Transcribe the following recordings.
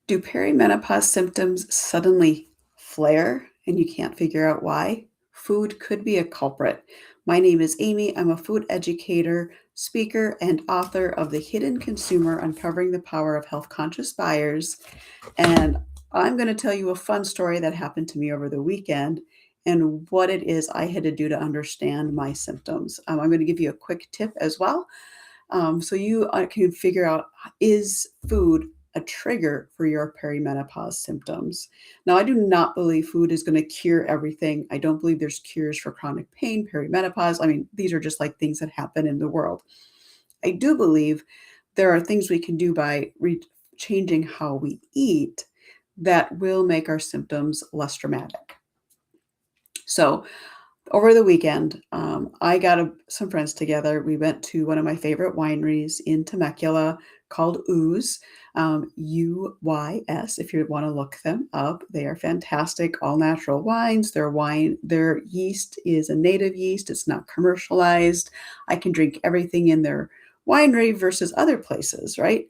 Do perimenopause symptoms suddenly flare and you can't figure out why? Food could be a culprit. My name is Amy. I'm a food educator, speaker, and author of The Hidden Consumer Uncovering the Power of Health Conscious Buyers. And I'm going to tell you a fun story that happened to me over the weekend and what it is I had to do to understand my symptoms. I'm going to give you a quick tip as well so you can figure out, is food a trigger for your perimenopause symptoms? Now, I do not believe food is going to cure everything. I don't believe there's cures for chronic pain, perimenopause. I mean, these are just like things that happen in the world. I do believe there are things we can do by changing how we eat that will make our symptoms less dramatic. So, over the weekend, I got some friends together. We went to one of my favorite wineries in Temecula called Ooze, UYS. If you want to look them up, they are fantastic, all natural wines. Their yeast is a native yeast. It's not commercialized. I can drink everything in their winery versus other places, right?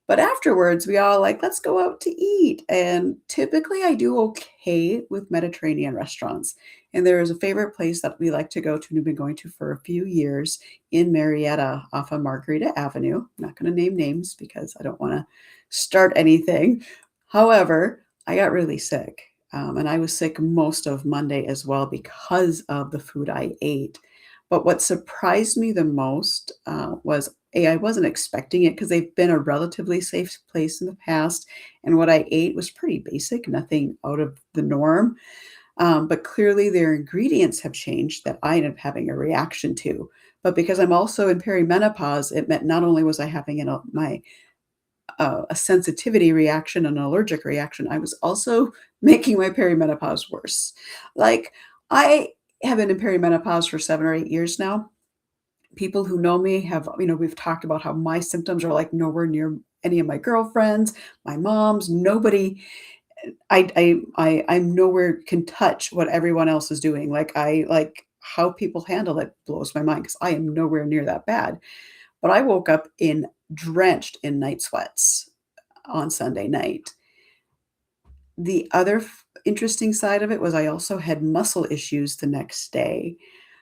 But afterwards, we all like, let's go out to eat. And typically, I do okay with Mediterranean restaurants. And there is a favorite place that we like to go to and we've been going to for a few years in Marietta off of Margarita Avenue. I'm not going to name names because I don't want to start anything. However, I got really sick. And I was sick most of Monday as well because of the food I ate. But what surprised me the most was I wasn't expecting it because they've been a relatively safe place in the past. And what I ate was pretty basic, nothing out of the norm. But clearly their ingredients have changed that I ended up having a reaction to. But because I'm also in perimenopause, it meant not only was I having a sensitivity reaction, an allergic reaction, I was also making my perimenopause worse. Like I have been in perimenopause for 7 or 8 years now. People who know me have, we've talked about how my symptoms are like nowhere near any of my girlfriends, my mom's, nobody. I'm nowhere can touch what everyone else is doing. Like how people handle it blows my mind because I am nowhere near that bad. But I woke up in drenched in night sweats on Sunday night. The other interesting side of it was I also had muscle issues the next day.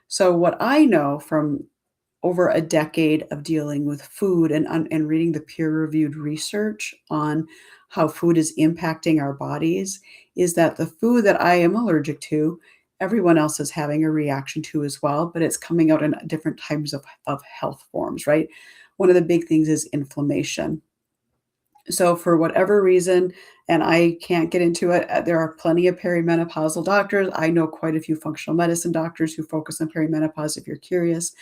So what I know from over a decade of dealing with food and reading the peer-reviewed research on how food is impacting our bodies is that the food that I am allergic to, everyone else is having a reaction to as well, but it's coming out in different types of health forms, right? One of the big things is inflammation. So for whatever reason, and I can't get into it, there are plenty of perimenopausal doctors. I know quite a few functional medicine doctors who focus on perimenopause if you're curious.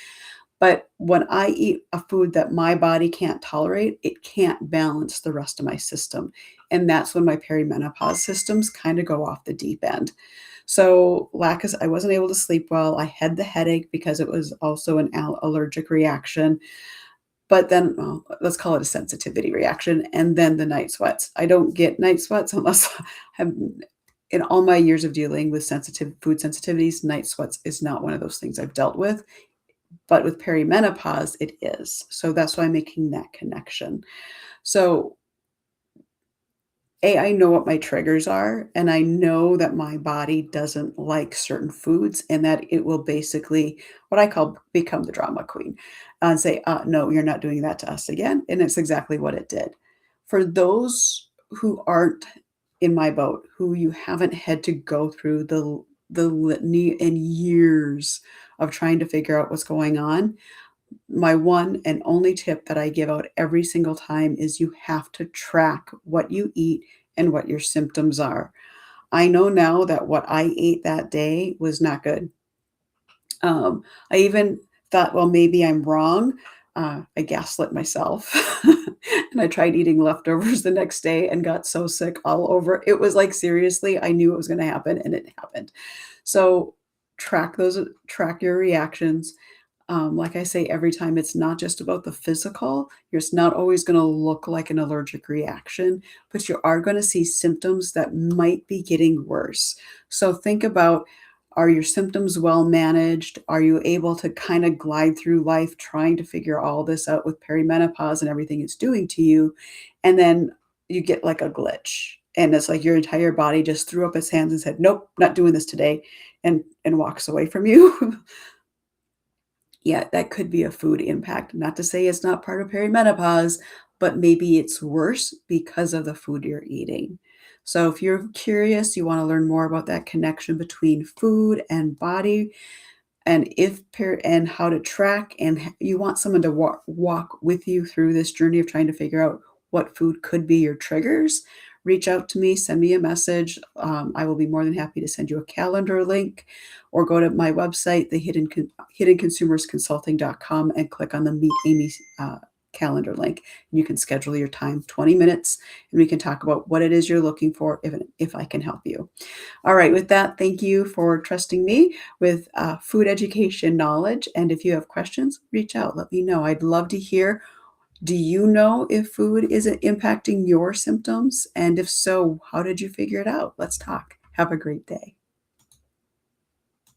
But when I eat a food that my body can't tolerate, it can't balance the rest of my system. And that's when my perimenopause systems kind of go off the deep end. So, I wasn't able to sleep well. I had the headache because it was also an allergic reaction. But then, well, let's call it a sensitivity reaction. And then the night sweats. I don't get night sweats unless I'm in all my years of dealing with sensitive food sensitivities, night sweats is not one of those things I've dealt with. But with perimenopause, it is. So that's why I'm making that connection. So, I know what my triggers are, and I know that my body doesn't like certain foods, and that it will basically, what I call, become the drama queen and say, no, you're not doing that to us again. And it's exactly what it did. For those who aren't in my boat, who you haven't had to go through the litany and years of trying to figure out what's going on, my one and only tip that I give out every single time is you have to track what you eat and what your symptoms are. I know now that what I ate that day was not good. I even thought, well, maybe I'm wrong. I gaslit myself. And I tried eating leftovers the next day and got so sick all over. It was like, seriously, I knew it was going to happen and it happened. So track your reactions. Like I say every time, it's not just about the physical. It's not always going to look like an allergic reaction, but you are going to see symptoms that might be getting worse. So think about, are your symptoms well managed? Are you able to kind of glide through life trying to figure all this out with perimenopause and everything it's doing to you? And then you get like a glitch, and it's like your entire body just threw up its hands and said, "Nope, not doing this today," and walks away from you. Yeah, that could be a food impact. Not to say it's not part of perimenopause, but maybe it's worse because of the food you're eating. So if you're curious, you want to learn more about that connection between food and body, and if and how to track, and you want someone to walk with you through this journey of trying to figure out what food could be your triggers, reach out to me, send me a message. I will be more than happy to send you a calendar link, or go to my website, the hiddenconsumersconsulting.com, and click on the Meet Amy calendar link. You can schedule your time, 20 minutes, and we can talk about what it is you're looking for, if I can help you. All right, with that, thank you for trusting me with food education knowledge. And if you have questions, reach out, let me know. I'd love to hear. Do you know if food is impacting your symptoms? And if so, how did you figure it out? Let's talk. Have a great day.